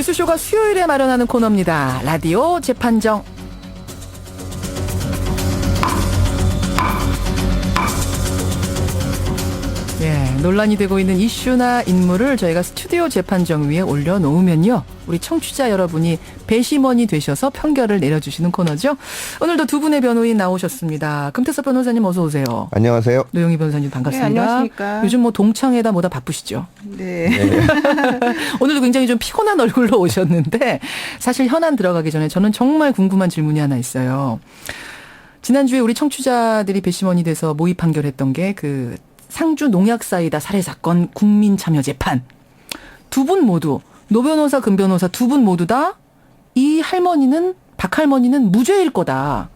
뉴스쇼가 수요일에 마련하는 코너입니다. 라디오 재판정. 논란이 되고 있는 이슈나 인물을 저희가 스튜디오 재판정 위에 올려놓으면요, 우리 청취자 여러분이 배심원이 되셔서 판결을 내려주시는 코너죠. 오늘도 두 분의 변호인 나오셨습니다. 금태섭 변호사님 어서 오세요. 안녕하세요. 노영희 변호사님 반갑습니다. 네, 안녕하십니까. 요즘 뭐 동창회다 뭐다 바쁘시죠? 네. 오늘도 굉장히 좀 피곤한 얼굴로 오셨는데, 사실 현안 들어가기 전에 저는 정말 궁금한 질문이 하나 있어요. 지난주에 우리 청취자들이 배심원이 돼서 모의 판결했던 게 그 상주 농약사이다 살해사건 국민참여재판. 두 분 모두, 노 변호사, 금 변호사 두 분 모두 다 이 할머니는, 박 할머니는 무죄일 거다.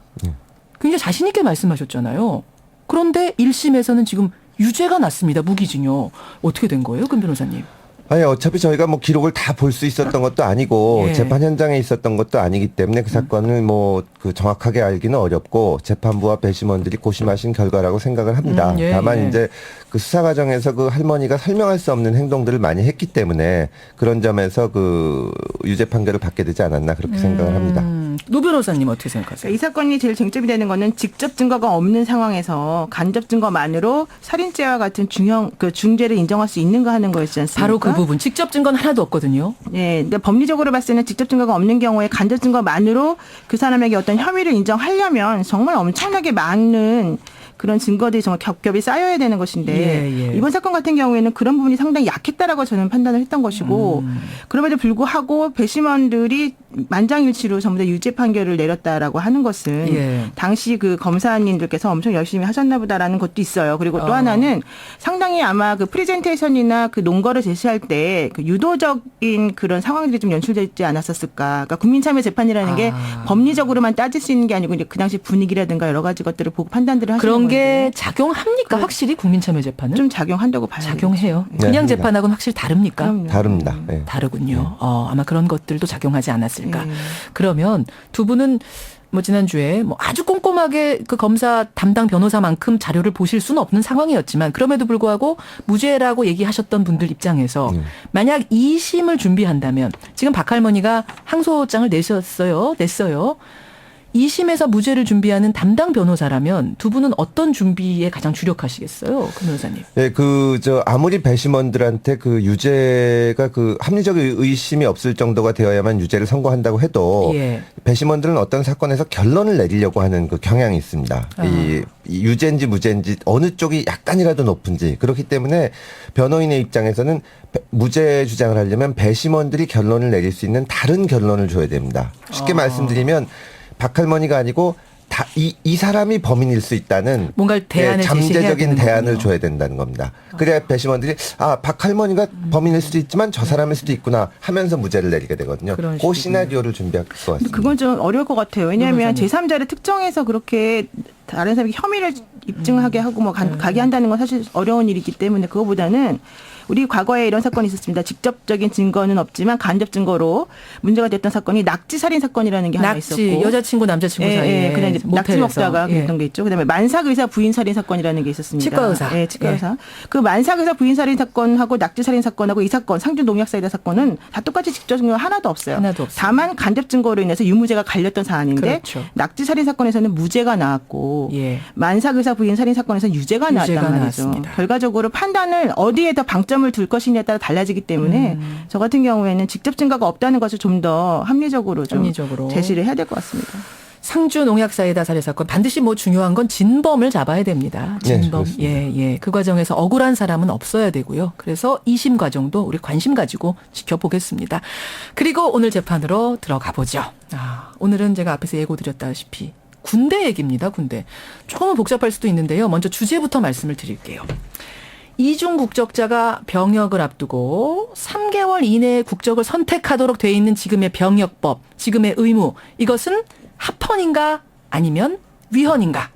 굉장히 자신 있게 말씀하셨잖아요. 그런데 1심에서는 지금 유죄가 났습니다. 무기징역. 어떻게 된 거예요, 금 변호사님? 아니, 어차피 저희가 뭐 기록을 다 볼 수 있었던 것도 아니고, 예. 재판 현장에 있었던 것도 아니기 때문에 그 사건을 뭐 그 정확하게 알기는 어렵고, 재판부와 배심원들이 고심하신 결과라고 생각을 합니다. 예, 다만 예. 이제 그 수사 과정에서 그 할머니가 설명할 수 없는 행동들을 많이 했기 때문에 그런 점에서 그 유죄 판결을 받게 되지 않았나 그렇게 생각을 합니다. 노 변호사님 어떻게 생각하세요? 이 사건이 제일 쟁점이 되는 거는 직접 증거가 없는 상황에서 간접 증거만으로 살인죄와 같은 중죄를 인정할 수 있는가 하는 거였지 않습니까? 바로 그 부분. 직접 증거는 하나도 없거든요. 네, 근데 법리적으로 봤을 때는 직접 증거가 없는 경우에 간접 증거만으로 그 사람에게 어떤 혐의를 인정하려면 정말 엄청나게 많은 그런 증거들이 정말 겹겹이 쌓여야 되는 것인데, 예. 이번 사건 같은 경우에는 그런 부분이 상당히 약했다라고 저는 판단을 했던 것이고, 그럼에도 불구하고 배심원들이 만장일치로 전부 다 유죄 판결을 내렸다라고 하는 것은 예. 당시 그 검사님들께서 엄청 열심히 하셨나 보다라는 것도 있어요. 그리고 또 하나는 상당히 아마 그 프레젠테이션이나 그 논거를 제시할 때 그 유도적인 그런 상황들이 좀 연출되지 않았었을까. 그러니까 국민참여재판이라는 게 법리적으로만 따질 수 있는 게 아니고 이제 그 당시 분위기라든가 여러 가지 것들을 보고 판단들을 하시는 그런 건데. 게 작용합니까? 확실히 국민참여재판은? 좀 작용한다고 봐요. 작용해요. 네, 그냥 합니다. 재판하고는 확실히 다릅니까? 그럼요. 다릅니다. 네. 다르군요. 아마 그런 것들도 작용하지 않았을까. 네. 그러면 두 분은 뭐 지난주에 뭐 아주 꼼꼼하게 그 검사 담당 변호사만큼 자료를 보실 수는 없는 상황이었지만, 그럼에도 불구하고 무죄라고 얘기하셨던 분들 입장에서 만약 2심을 준비한다면, 지금 박 할머니가 항소장을 냈어요. 2심에서 무죄를 준비하는 담당 변호사라면 두 분은 어떤 준비에 가장 주력하시겠어요, 그 변호사님? 네, 아무리 배심원들한테 그 유죄가 그 합리적 의심이 없을 정도가 되어야만 유죄를 선고한다고 해도, 예. 배심원들은 어떤 사건에서 결론을 내리려고 하는 그 경향이 있습니다. 이 유죄인지 무죄인지 어느 쪽이 약간이라도 높은지. 그렇기 때문에 변호인의 입장에서는 무죄 주장을 하려면 배심원들이 결론을 내릴 수 있는 다른 결론을 줘야 됩니다. 쉽게 말씀드리면 박 할머니가 아니고 이 사람이 범인일 수 있다는 뭔가 대안을 잠재적인 대안을 줘야 된다는 겁니다. 그래야 배심원들이 박 할머니가 범인일 수도 있지만 저 사람일 수도 있구나 하면서 무죄를 내리게 되거든요. 그런 그 식이군요. 시나리오를 준비할 것 같습니다. 그건 좀 어려울 것 같아요. 왜냐하면 제3자를 특정해서 그렇게 다른 사람에게 혐의를 입증하게 하고 뭐 가게 한다는 건 사실 어려운 일이기 때문에, 그거보다는 우리 과거에 이런 사건이 있었습니다. 직접적인 증거는 없지만 간접 증거로 문제가 됐던 사건이 낙지 살인 사건이라는 게 하나 있었고, 여자친구 남자친구 사이에 그냥 이제 낙지 모텔에서. 먹다가 그랬던 게 있죠. 그다음에 만삭 의사 부인 살인 사건이라는 게 있었습니다. 치과 의사. 네, 치과 의사. 그 만삭 의사 부인 살인 사건하고 낙지 살인 사건하고 이 사건 상주 농약 사이다 사건은 다 똑같이 직접 증거가 하나도 없어요. 하나도 없어요. 다만 간접 증거로 인해서 유무죄가 갈렸던 사안인데, 그렇죠. 낙지 살인 사건에서는 무죄가 나왔고, 예. 만삭 의사 부인 살인 사건에서는 유죄가 나왔단 말이죠. 나왔습니다. 결과적으로 판단을 어디에 더 방점을 둘 것이냐에 따라 달라지기 때문에 저 같은 경우에는 직접 증거가 없다는 것을 좀 더 합리적으로 제시를 해야 될 것 같습니다. 상주 농약사이다 살해 사건, 반드시 뭐 중요한 건 진범을 잡아야 됩니다. 진범. 네, 예. 그 과정에서 억울한 사람은 없어야 되고요. 그래서 2심 과정도 우리 관심 가지고 지켜보겠습니다. 그리고 오늘 재판으로 들어가 보죠. 오늘은 제가 앞에서 예고드렸다시피 군대 얘기입니다. 군대. 조금은 복잡할 수도 있는데요. 먼저 주제부터 말씀을 드릴게요. 이중 국적자가 병역을 앞두고 3개월 이내에 국적을 선택하도록 돼 있는 지금의 병역법, 지금의 의무, 이것은 합헌인가 아니면 위헌인가?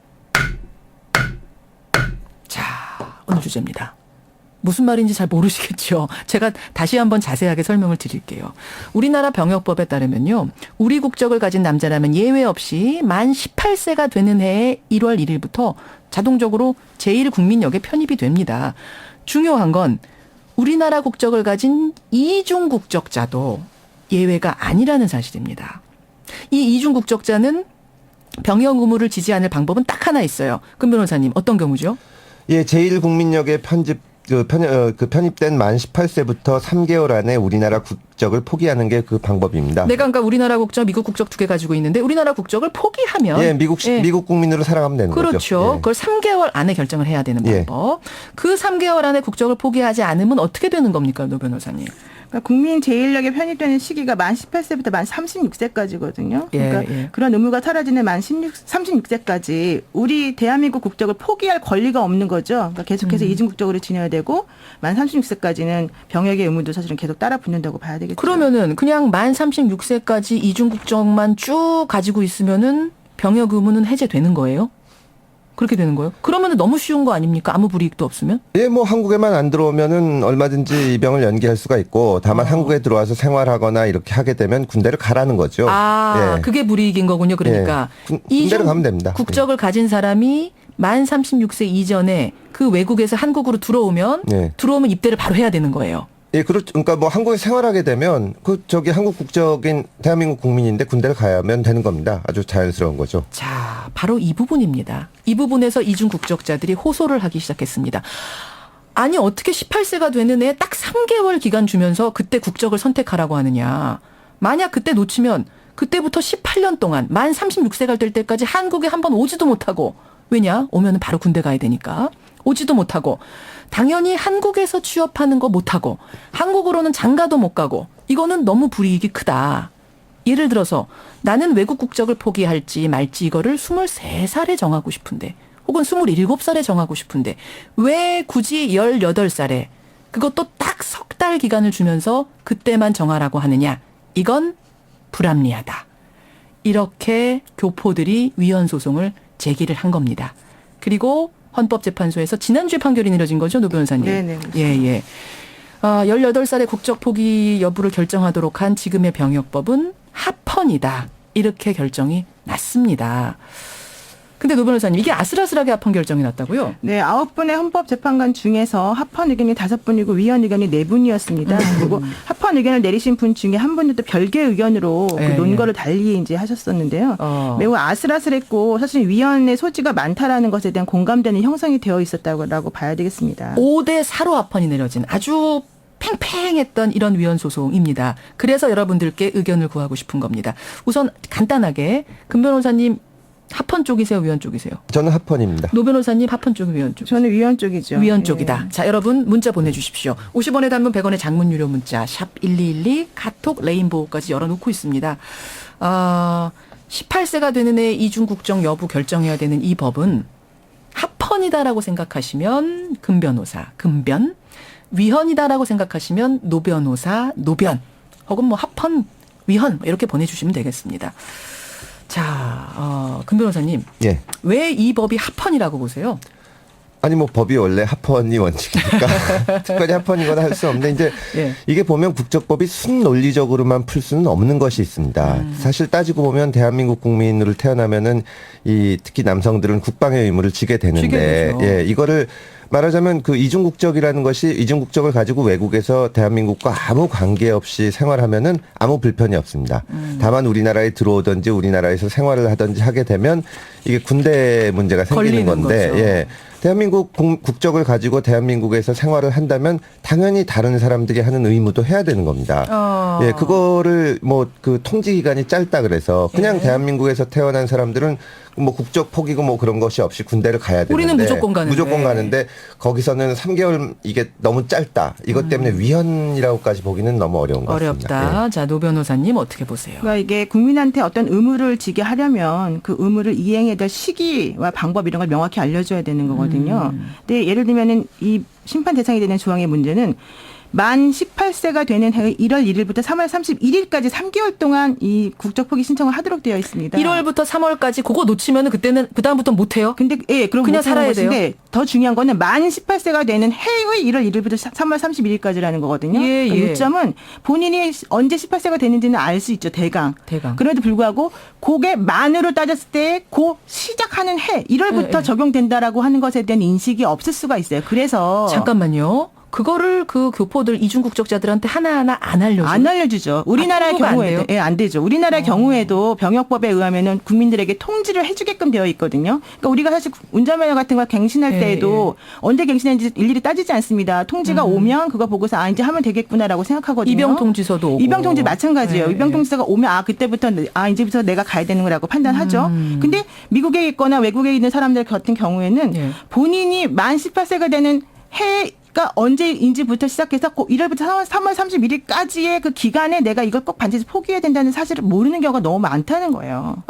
자, 오늘 주제입니다. 무슨 말인지 잘 모르시겠죠. 제가 다시 한번 자세하게 설명을 드릴게요. 우리나라 병역법에 따르면요, 우리 국적을 가진 남자라면 예외 없이 만 18세가 되는 해의 1월 1일부터 자동적으로 제1국민역에 편입이 됩니다. 중요한 건 우리나라 국적을 가진 이중 국적자도 예외가 아니라는 사실입니다. 이 이중 국적자는 병역 의무를 지지 않을 방법은 딱 하나 있어요. 금 변호사님 어떤 경우죠? 예, 제1국민역에 편입된 만 18세부터 3개월 안에 우리나라 국적을 포기하는 게 그 방법입니다. 내가 그러니까 우리나라 국적, 미국 국적 두 개 가지고 있는데 우리나라 국적을 포기하면 예, 미국 국민으로 살아가면 되는 거죠. 그렇죠. 예. 그걸 3개월 안에 결정을 해야 되는 예. 방법. 그 3개월 안에 국적을 포기하지 않으면 어떻게 되는 겁니까, 노 변호사님? 그러니까 국민 제1역에 편입되는 시기가 만 18세부터 만 36세까지거든요. 그러니까 예. 그런 의무가 사라지는 만 36세까지 우리 대한민국 국적을 포기할 권리가 없는 거죠. 그러니까 계속해서 이중 국적으로 지내야 되고 만 36세까지는 병역의 의무도 사실은 계속 따라 붙는다고 봐야 되겠죠. 그러면은 그냥 만 36세까지 이중 국적만 쭉 가지고 있으면은 병역 의무는 해제되는 거예요? 그렇게 되는 거예요? 그러면은 너무 쉬운 거 아닙니까? 아무 불이익도 없으면? 예, 뭐 한국에만 안 들어오면은 얼마든지 입영을 연기할 수가 있고 다만 한국에 들어와서 생활하거나 이렇게 하게 되면 군대를 가라는 거죠. 아, 예. 그게 불이익인 거군요. 그러니까 예. 군대를 이중 가면 됩니다. 국적을 가진 사람이 만 36세 이전에 그 외국에서 한국으로 들어오면 예. 들어오면 입대를 바로 해야 되는 거예요. 예, 그렇죠. 그러니까 뭐 한국에 생활하게 되면 한국 국적인 대한민국 국민인데 군대를 가야면 되는 겁니다. 아주 자연스러운 거죠. 자, 바로 이 부분입니다. 이 부분에서 이중 국적자들이 호소를 하기 시작했습니다. 아니 어떻게 18세가 되는 애 딱 3개월 기간 주면서 그때 국적을 선택하라고 하느냐. 만약 그때 놓치면 그때부터 18년 동안 만 36세가 될 때까지 한국에 한번 오지도 못하고 왜냐? 오면은 바로 군대 가야 되니까. 오지도 못하고 당연히 한국에서 취업하는 거 못하고 한국으로는 장가도 못 가고 이거는 너무 불이익이 크다. 예를 들어서 나는 외국 국적을 포기할지 말지 이거를 23살에 정하고 싶은데 혹은 27살에 정하고 싶은데 왜 굳이 18살에 그것도 딱 석 달 기간을 주면서 그때만 정하라고 하느냐. 이건 불합리하다. 이렇게 교포들이 위헌 소송을 제기를 한 겁니다. 그리고 헌법재판소에서 지난주에 판결이 내려진 거죠, 노 변호사님? 네네. 예. 18살의 국적 포기 여부를 결정하도록 한 지금의 병역법은 합헌이다. 이렇게 결정이 났습니다. 근데 노 변호사님, 이게 아슬아슬하게 합헌 결정이 났다고요? 네, 9분의 헌법재판관 중에서 합헌 의견이 5분이고 위헌 의견이 4분이었습니다. 그리고 합헌 의견을 내리신 분 중에 한 분은 또 별개 의견으로 그 예, 논거를 달리 이제 하셨었는데요. 매우 아슬아슬했고 사실 위헌의 소지가 많다라는 것에 대한 공감대는 형성이 되어 있었다고 봐야 되겠습니다. 5대 4로 합헌이 내려진 아주 팽팽했던 이런 위헌 소송입니다. 그래서 여러분들께 의견을 구하고 싶은 겁니다. 우선 간단하게 금 변호사님 합헌 쪽이세요? 위헌 쪽이세요? 저는 합헌입니다. 노 변호사님 합헌 쪽이 위헌 쪽? 저는 위헌 쪽이죠. 위헌 예. 쪽이다. 자, 여러분 문자 보내주십시오. 50원의 단문 100원의 장문 유료 문자 샵 1212 카톡 레인보우까지 열어놓고 있습니다. 18세가 되는 애 이중 국적 여부 결정해야 되는 이 법은 합헌이다라고 생각하시면 금 변호사 금변, 위헌이다라고 생각하시면 노 변호사 노변, 혹은 뭐 합헌 위헌 이렇게 보내주시면 되겠습니다. 자, 금 변호사님, 예. 왜 이 법이 합헌이라고 보세요? 아니 뭐 법이 원래 합헌이 원칙이니까 특별히 합헌이거나 할 수 없는데 이제 예. 이게 보면 국적법이 순논리적으로만 풀 수는 없는 것이 있습니다. 사실 따지고 보면 대한민국 국민으로 태어나면은 특히 남성들은 국방의 의무를 지게 지게 되는데 되죠. 예, 이거를 말하자면 그 이중국적이라는 것이 이중국적을 가지고 외국에서 대한민국과 아무 관계없이 생활하면은 아무 불편이 없습니다. 다만 우리나라에 들어오든지 우리나라에서 생활을 하든지 하게 되면 이게 군대 문제가 생기는 걸리는 건데 거죠. 예. 대한민국 국적을 가지고 대한민국에서 생활을 한다면 당연히 다른 사람들이 하는 의무도 해야 되는 겁니다. 예, 그거를 뭐 그 통지 기간이 짧다 그래서 그냥 예. 대한민국에서 태어난 사람들은 뭐 국적 포기고 뭐 그런 것이 없이 군대를 가야 되는데 우리는 무조건 가는데. 무조건 가는데 거기서는 3개월 이게 너무 짧다. 이것 때문에 위헌이라고까지 보기는 너무 어려운 것 같습니다. 어렵다. 자, 노 변호사님 어떻게 보세요? 그러니까 이게 국민한테 어떤 의무를 지게 하려면 그 의무를 이행해야 될 시기와 방법 이런 걸 명확히 알려줘야 되는 거거든요. 근데 예를 들면은 이 심판 대상이 되는 조항의 문제는 만 18세가 되는 해의 1월 1일부터 3월 31일까지 3개월 동안 이 국적 포기 신청을 하도록 되어 있습니다. 1월부터 3월까지 그거 놓치면은 그때는 그다음부터 못 해요? 근데 그럼 그냥 살아야 돼요? 더 중요한 거는 만 18세가 되는 해의 1월 1일부터 3월 31일까지라는 거거든요. 예, 그러니까 예. 요점은 본인이 언제 18세가 되는지는 알 수 있죠. 대강. 그럼에도 불구하고 그게 만으로 따졌을 때 그 시작하는 해 1월부터 예, 예. 적용된다라고 하는 것에 대한 인식이 없을 수가 있어요. 그래서 잠깐만요. 그거를 그 교포들 이중 국적자들한테 하나하나 안 알려줘. 안 알려주죠. 우리나라의 통보가 안 경우에도 돼요? 안 되죠. 우리나라의 경우에도 병역법에 의하면은 국민들에게 통지를 해주게끔 되어 있거든요. 그러니까 우리가 사실 운전면허 같은 거 갱신할 예, 때에도 언제 갱신했는지 일일이 따지지 않습니다. 통지가 오면 그거 보고서 이제 하면 되겠구나라고 생각하거든요. 입영 통지서도 오고. 입영 통지 마찬가지예요. 예, 입영 예. 통지서가 오면 그때부터 이제부터 내가 가야 되는 거라고 판단하죠. 근데 미국에 있거나 외국에 있는 사람들 같은 경우에는 예. 본인이 만 18세가 되는 해가 언제인지부터 시작해서 꼭 1월부터 3월 31일까지의 그 기간에 내가 이걸 꼭 반드시 포기해야 된다는 사실을 모르는 경우가 너무 많다는 거예요.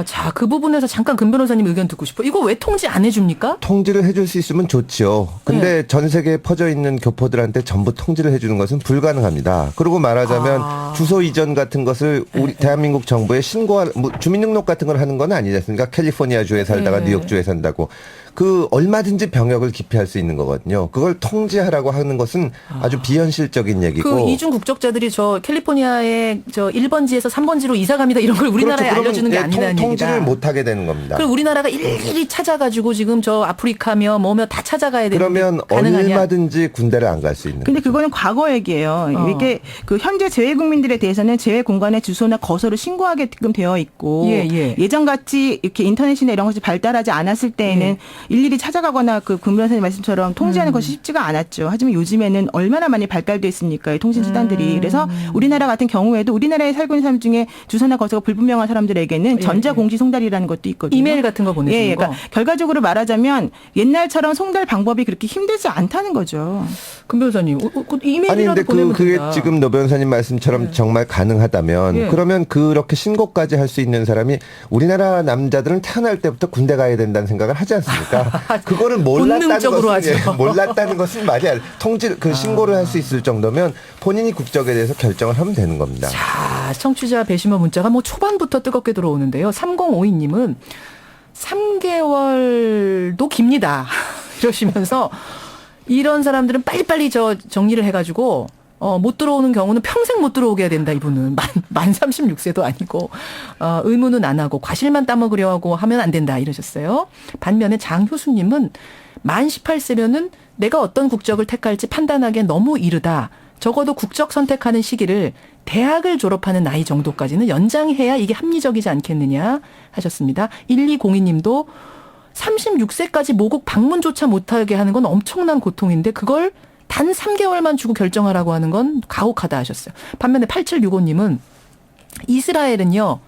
자, 그 부분에서 잠깐 금 변호사님 의견 듣고 싶어. 이거 왜 통지 안 해줍니까? 통지를 해줄 수 있으면 좋지요. 근데 전 세계에 퍼져 있는 교포들한테 전부 통지를 해주는 것은 불가능합니다. 그리고 말하자면 주소 이전 같은 것을 우리 대한민국 정부에 신고할 주민등록 같은 걸 하는 건 아니지 않습니까? 캘리포니아 주에 살다가 뉴욕 주에 산다고. 그 얼마든지 병역을 기피할 수 있는 거거든요. 그걸 통지하라고 하는 것은 아주 비현실적인 얘기고. 그 이중 국적자들이 저 캘리포니아의 저 1번지에서 3번지로 이사 갑니다. 이런 걸 우리나라에 그렇죠. 알려주는 게 그러면, 아니라는 얘기다. 통지를 못 하게 되는 겁니다. 그럼 우리나라가 일일이 찾아가지고 지금 저 아프리카며 뭐며 다 찾아가야 되는데 그러면 가능하냐? 얼마든지 군대를 안 갈 수 있는. 근데 거죠. 그거는 과거 얘기예요. 이게 그 현재 재외 국민들에 대해서는 재외 공간의 주소나 거소를 신고하게끔 되어 있고 예전 같이 이렇게 인터넷이나 이런 것이 발달하지 않았을 때에는 일일이 찾아가거나 그 금 변호사님 말씀처럼 통지하는 것이 쉽지가 않았죠. 하지만 요즘에는 얼마나 많이 발달돼 있습니까? 이 통신 수단들이. 그래서 우리나라 같은 경우에도 우리나라에 살고 있는 사람 중에 주소나 거소가 불분명한 사람들에게는 전자공지 송달이라는 것도 있거든요. 이메일 같은 거 보내주는 거. 그러니까 결과적으로 말하자면 옛날처럼 송달 방법이 그렇게 힘들지 않다는 거죠. 금 변호사님, 그 이메일이라도 아니 근데 보내면 그게 된다. 지금 노 변호사님 말씀처럼 정말 가능하다면 예. 그러면 그렇게 신고까지 할 수 있는 사람이 우리나라 남자들은 태어날 때부터 군대 가야 된다는 생각을 하지 않습니까? 그거를 몰랐다는 본능적으로 것은 하죠. 몰랐다는 것은 말이 안 통지 그 신고를 할 수 있을 정도면 본인이 국적에 대해서 결정을 하면 되는 겁니다. 자, 청취자 배심원 문자가 뭐 초반부터 뜨겁게 들어오는데요. 3052님은 3개월도 깁니다. 이러시면서 이런 사람들은 빨리빨리 정리를 해가지고 못 들어오는 경우는 평생 못 들어오게 해야 된다, 이분은. 만 36세도 아니고, 의무는 안 하고, 과실만 따먹으려 하고 하면 안 된다, 이러셨어요. 반면에 장효수님은 만 18세면은 내가 어떤 국적을 택할지 판단하기엔 너무 이르다. 적어도 국적 선택하는 시기를 대학을 졸업하는 나이 정도까지는 연장해야 이게 합리적이지 않겠느냐 하셨습니다. 1202님도 36세까지 모국 방문조차 못하게 하는 건 엄청난 고통인데 그걸 단 3개월만 주고 결정하라고 하는 건 가혹하다 하셨어요. 반면에 8765님은 이스라엘은요.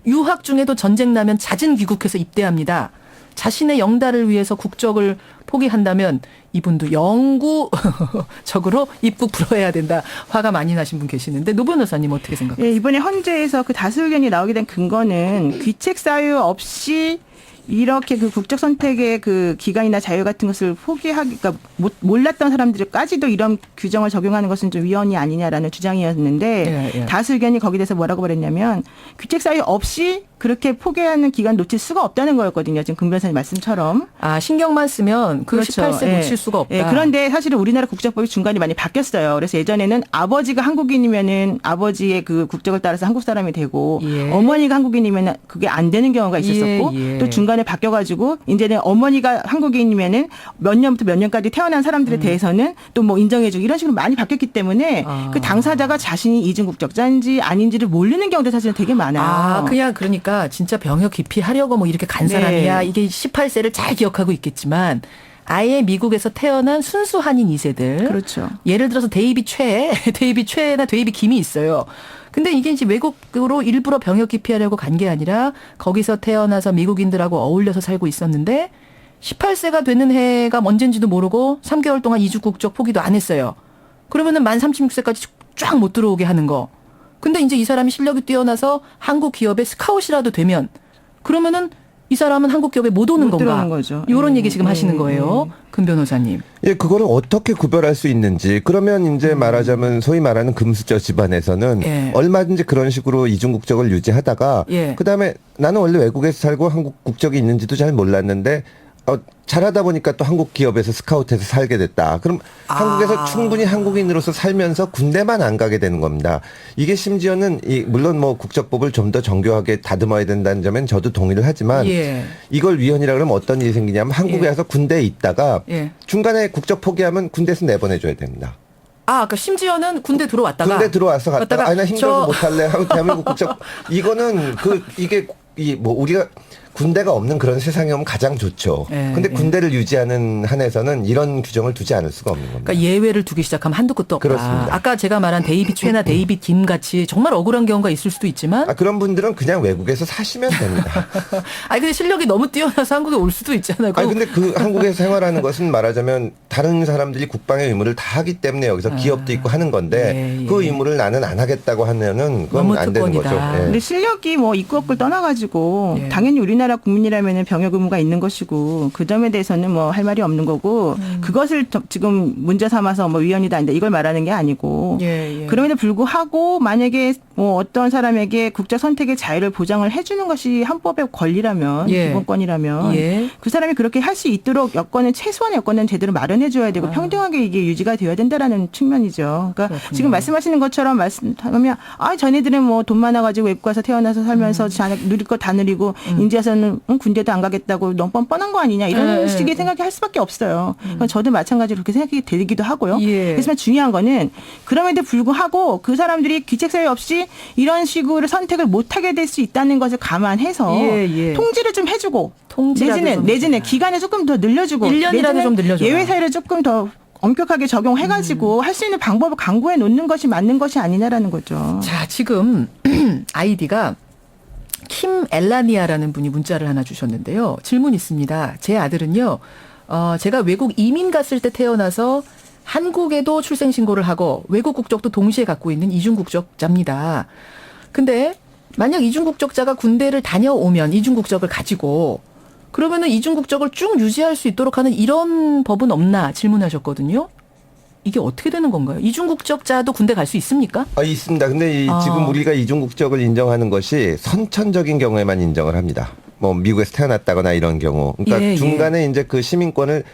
유학 중에도 전쟁 나면 잦은 귀국해서 입대합니다. 자신의 영달을 위해서 국적을 포기한다면 이분도 영구적으로 입국 불허해야 된다. 화가 많이 나신 분 계시는데 노 변호사님 어떻게 생각하세요? 예, 이번에 헌재에서 그 다수 의견이 나오게 된 근거는 귀책 사유 없이 이렇게 그 국적 선택의 그 기간이나 자유 같은 것을 포기하기, 그러니까 몰랐던 사람들까지도 이런 규정을 적용하는 것은 좀 위헌이 아니냐라는 주장이었는데 예. 다수 의견이 거기에 대해서 뭐라고 말했냐면 귀책 사유 없이 그렇게 포기하는 기간 놓칠 수가 없다는 거였거든요. 지금 금 변호사님 말씀처럼. 신경만 쓰면 그 그렇죠. 18세 예. 놓칠 수가 없다. 예, 그런데 사실은 우리나라 국적법이 중간에 많이 바뀌었어요. 그래서 예전에는 아버지가 한국인이면은 아버지의 그 국적을 따라서 한국 사람이 되고 예. 어머니가 한국인이면 그게 안 되는 경우가 있었었고 예. 또 중간에 바뀌어가지고 이제는 어머니가 한국인이면은 몇 년부터 몇 년까지 태어난 사람들에 대해서는 또 뭐 인정해주고 이런 식으로 많이 바뀌었기 때문에 그 당사자가 자신이 이중 국적자인지 아닌지를 모르는 경우도 사실은 되게 많아요. 그냥 그러니까 진짜 병역 기피하려고 뭐 이렇게 간 사람이야. 이게 18세를 잘 기억하고 있겠지만 아예 미국에서 태어난 순수 한인 2세들. 그렇죠. 예를 들어서 데이비 최나 데이비 김이 있어요. 근데 이게 이제 외국으로 일부러 병역 기피하려고 간 게 아니라 거기서 태어나서 미국인들하고 어울려서 살고 있었는데 18세가 되는 해가 언젠지도 모르고 3개월 동안 이주 국적 포기도 안 했어요. 그러면은 만 36세까지 쫙 못 들어오게 하는 거. 근데 이제 이 사람이 실력이 뛰어나서 한국 기업의 스카웃이라도 되면 그러면은 이 사람은 한국 기업에 못 오는 못 건가? 들어오는 거죠. 이런 얘기 지금 하시는 거예요. 금 변호사님. 예, 그거를 어떻게 구별할 수 있는지. 그러면 이제 말하자면 소위 말하는 금수저 집안에서는 예. 얼마든지 그런 식으로 이중국적을 유지하다가 예. 그다음에 나는 원래 외국에서 살고 한국 국적이 있는지도 잘 몰랐는데 잘하다 보니까 또 한국 기업에서 스카우트해서 살게 됐다. 그럼 한국에서 충분히 한국인으로서 살면서 군대만 안 가게 되는 겁니다. 이게 심지어는 물론 뭐 국적법을 좀 더 정교하게 다듬어야 된다는 점엔 저도 동의를 하지만 예. 이걸 위헌이라 그러면 어떤 일이 생기냐면 한국에 와서 군대에 있다가 예. 중간에 국적 포기하면 군대에서 내보내줘야 됩니다. 그러니까 심지어는 군대 들어왔다가 군대 들어와서 갔다가 나 힘들어서 못할래 하고 대한민국 국적 이거는 이게 우리가 군대가 없는 그런 세상이 오면 가장 좋죠. 근데 군대를 유지하는 한에서는 이런 규정을 두지 않을 수가 없는 겁니다. 그러니까 예외를 두기 시작하면 한도 끝도 없다. 그렇습니다. 아까 제가 말한 데이빗 최나 데이빗 김 같이 정말 억울한 경우가 있을 수도 있지만 그런 분들은 그냥 외국에서 사시면 됩니다. 근데 실력이 너무 뛰어나서 한국에 올 수도 있잖아요. 근데 그 한국에서 생활하는 것은 말하자면 다른 사람들이 국방의 의무를 다 하기 때문에 여기서 기업도 있고 하는 건데 그 의무를 나는 안 하겠다고 하면은 그건 안 되는 거죠. 근데 실력이 뭐 입구 없고 떠나가지고 당연히 우리나라 국민이라면 병역 의무가 있는 것이고 그 점에 대해서는 뭐 할 말이 없는 거고 그것을 지금 문제 삼아서 뭐 위헌이다 아니다 이걸 말하는 게 아니고 그럼에도 불구하고 만약에 뭐 어떤 사람에게 국적 선택의 자유를 보장을 해주는 것이 헌법의 권리라면 기본권이라면 그 사람이 그렇게 할 수 있도록 최소한의 여건은 제대로 마련해 줘야 되고 평등하게 이게 유지가 되어야 된다라는 측면이죠. 그러니까 그렇군요. 지금 말씀하시는 것처럼 말씀하면 전애들은 뭐 돈 많아가지고 외국 가서 태어나서 살면서 누릴 거 다 누리고 인디아에서는 군대도 안 가겠다고 너무 뻔뻔한 거 아니냐 이런 식의 생각이 할 수밖에 없어요. 그러니까 저도 마찬가지로 그렇게 생각이 되기도 하고요. 하지만 중요한 거는 그럼에도 불구하고 그 사람들이 귀책사유 없이 이런 식으로 선택을 못하게 될 수 있다는 것을 감안해서 통지를 좀 해주고 내지는 기간을 조금 더 늘려주고 1년이라도 좀 늘려줘. 예외 사유를 조금 더 엄격하게 적용해가지고 할 수 있는 방법을 강구해 놓는 것이 맞는 것이 아니냐라는 거죠. 자, 지금 아이디가 킴 엘라니아라는 분이 문자를 하나 주셨는데요. 질문 있습니다. 제 아들은요. 제가 외국 이민 갔을 때 태어나서 한국에도 출생신고를 하고 외국 국적도 동시에 갖고 있는 이중국적자입니다. 근데 만약 이중국적자가 군대를 다녀오면 이중국적을 가지고 그러면은 이중국적을 쭉 유지할 수 있도록 하는 이런 법은 없나 질문하셨거든요. 이게 어떻게 되는 건가요? 이중국적자도 군대 갈 수 있습니까? 있습니다. 근데 지금 우리가 이중국적을 인정하는 것이 선천적인 경우에만 인정을 합니다. 뭐 미국에서 태어났다거나 이런 경우. 그러니까 중간에 이제 그 시민권을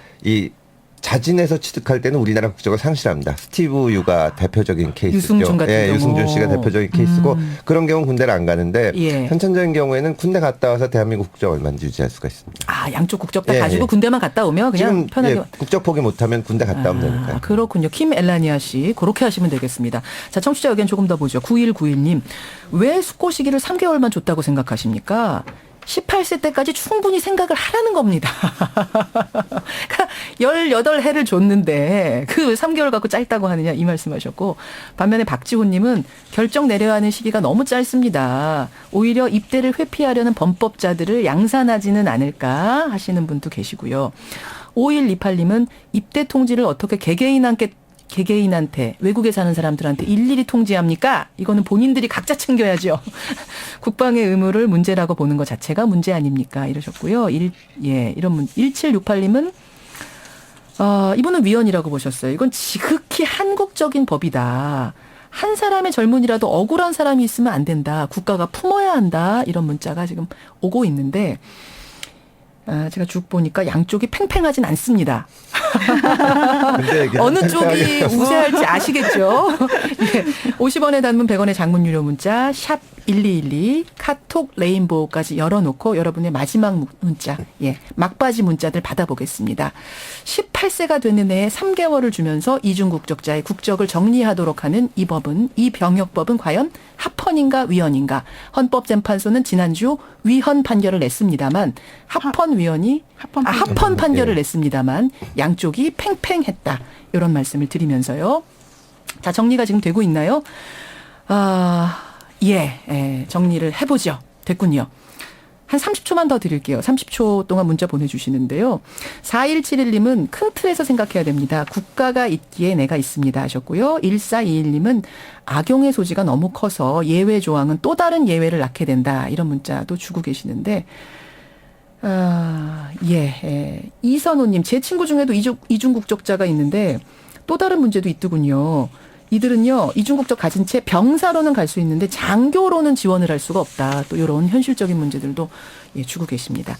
자진해서 취득할 때는 우리나라 국적을 상실합니다. 스티브 유가 대표적인 케이스죠. 유승준 같은 경우. 유승준 씨가 대표적인 케이스고 그런 경우는 군대를 안 가는데 선천적인 경우에는 군대 갔다 와서 대한민국 국적 얼마든지 유지할 수가 있습니다. 양쪽 국적 다 가지고 군대만 갔다 오면 그냥 편하게. 국적 포기 못하면 군대 갔다 오면 되니까요. 그렇군요. 킴 엘라니아 씨 그렇게 하시면 되겠습니다. 자, 청취자 의견 조금 더 보죠. 9191님. 왜 숙고 시기를 3개월만 줬다고 생각하십니까? 18세 때까지 충분히 생각을 하라는 겁니다. 그러니까 18해를 줬는데 그 3개월 갖고 짧다고 하느냐 이 말씀하셨고 반면에 박지호님은 결정 내려야 하는 시기가 너무 짧습니다. 오히려 입대를 회피하려는 범법자들을 양산하지는 않을까 하시는 분도 계시고요. 5128님은 입대 통지를 어떻게 개개인한테 외국에 사는 사람들한테 일일이 통지합니까? 이거는 본인들이 각자 챙겨야죠. 국방의 의무를 문제라고 보는 것 자체가 문제 아닙니까? 이러셨고요. 이런 분 1768님은 이분은 위헌이라고 보셨어요. 이건 지극히 한국적인 법이다. 한 사람의 젊은이라도 억울한 사람이 있으면 안 된다. 국가가 품어야 한다. 이런 문자가 지금 오고 있는데 제가 쭉 보니까 양쪽이 팽팽하진 않습니다. 어느 쪽이 우세할지 아시겠죠? 50원의 단문 100원의 장문 유료 문자 샵 1212 카톡 레인보우까지 열어놓고 여러분의 마지막 문자 막바지 문자들 받아보겠습니다. 18세가 되는 해에 3개월을 주면서 이중국적자의 국적을 정리하도록 하는 이 병역법은 과연 합헌인가 위헌인가. 헌법재판소는 지난주 위헌 판결을 냈습니다만 합헌 판결을 냈습니다만 양쪽이 팽팽했다. 이런 말씀을 드리면서요. 자, 정리가 지금 되고 있나요? 정리를 해보죠. 됐군요. 한 30초만 더 드릴게요. 30초 동안 문자 보내주시는데요. 4171님은 큰 틀에서 생각해야 됩니다. 국가가 있기에 내가 있습니다 하셨고요. 1421님은 악용의 소지가 너무 커서 예외 조항은 또 다른 예외를 낳게 된다. 이런 문자도 주고 계시는데 이선호님, 제 친구 중에도 이중국적자가 있는데 또 다른 문제도 있더군요. 이들은요, 이중국적 가진 채 병사로는 갈 수 있는데 장교로는 지원을 할 수가 없다. 또 이런 현실적인 문제들도 주고 계십니다.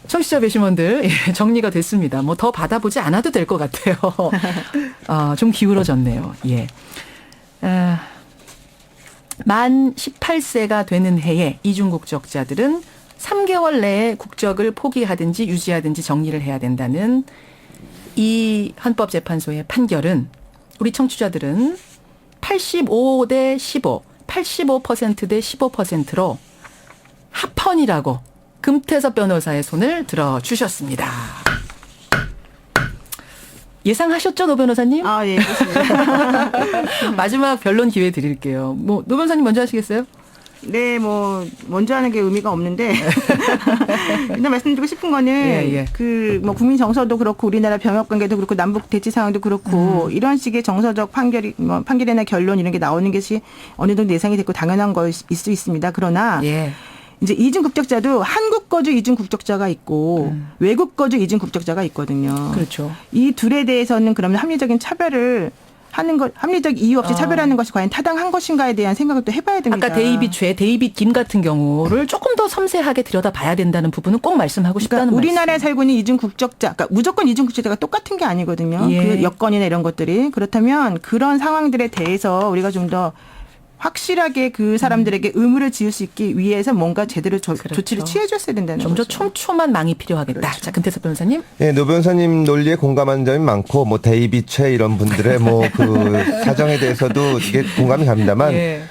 청취자 배심원들 예, 정리가 됐습니다. 뭐 더 받아보지 않아도 될 것 같아요. 좀 기울어졌네요. 예. 만 18세가 되는 해에 이중 국적자들은 3개월 내에 국적을 포기하든지 유지하든지 정리를 해야 된다는 이 헌법재판소의 판결은 우리 청취자들은 85대 15, 85%대 15%로 합헌이라고 금태섭 변호사의 손을 들어주셨습니다. 예상하셨죠, 노 변호사님? 아, 예, 그렇습니다. 마지막 변론 기회 드릴게요. 뭐, 노 변호사님 먼저 하시겠어요? 네, 뭐 먼저 하는 게 의미가 없는데 일단 말씀드리고 싶은 거는 예. 그 뭐 국민 정서도 그렇고 우리나라 병역 관계도 그렇고 남북 대치 상황도 그렇고 이런 식의 정서적 판결이나 결론 이런 게 나오는 것이 어느 정도 예상이 됐고 당연한 것일 수 있습니다. 그러나 예. 이제 이중 국적자도 한국 거주 이중 국적자가 있고 외국 거주 이중 국적자가 있거든요. 그렇죠. 이 둘에 대해서는 그러면 합리적인 차별을 하는 것, 합리적 이유 없이 차별하는 것이 과연 타당한 것인가에 대한 생각을 또 해봐야 됩니다. 아까 데이빗 김 같은 경우를 조금 더 섬세하게 들여다봐야 된다는 부분은 꼭 말씀하고 싶다는 그러니까 우리나라에 말씀. 살고 있는 이중 국적자, 그러니까 무조건 이중 국적자가 똑같은 게 아니거든요. 예. 그 여건이나 이런 것들이. 그렇다면 그런 상황들에 대해서 우리가 좀 더 확실하게 그 사람들에게 의무를 지을 수 있기 위해서 뭔가 제대로 그렇죠. 조치를 취해줬어야 된다는 좀 더 거죠. 촘촘한 망이 필요하겠다. 그렇죠. 자, 금태섭 변호사님. 예, 노 변호사님 논리에 공감하는 점이 많고, 뭐, 데이빗 최 이런 분들의 뭐, 그 사정에 대해서도 이게 공감이 갑니다만, 예.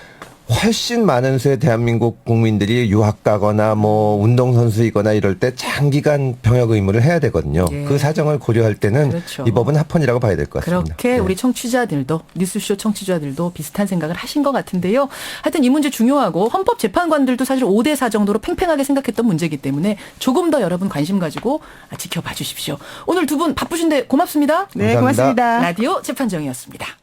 훨씬 많은 수의 대한민국 국민들이 유학 가거나 뭐 운동선수이거나 이럴 때 장기간 병역 의무를 해야 되거든요. 예. 그 사정을 고려할 때는 그렇죠. 이 법은 합헌이라고 봐야 될 것 같습니다. 그렇게 네. 우리 청취자들도 뉴스쇼 청취자들도 비슷한 생각을 하신 것 같은데요. 하여튼 이 문제 중요하고 헌법재판관들도 사실 5대 4 정도로 팽팽하게 생각했던 문제이기 때문에 조금 더 여러분 관심 가지고 지켜봐 주십시오. 오늘 두 분 바쁘신데 고맙습니다. 네, 감사합니다. 고맙습니다. 라디오 재판정이었습니다.